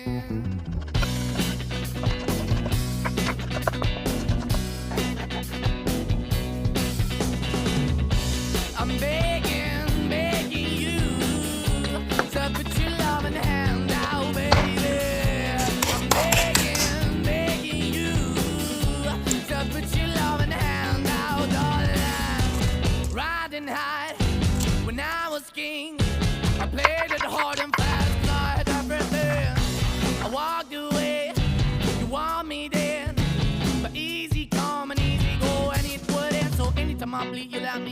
I'm begging, begging you to put your loving hand out, baby. I'm begging, begging you to put your loving hand out, darling. Riding high when I was king, I played it hard and fast, 'cause I had everything. I walked away, you want me then, but easy come and easy go, and it wouldn't. So anytime I bleed, you let me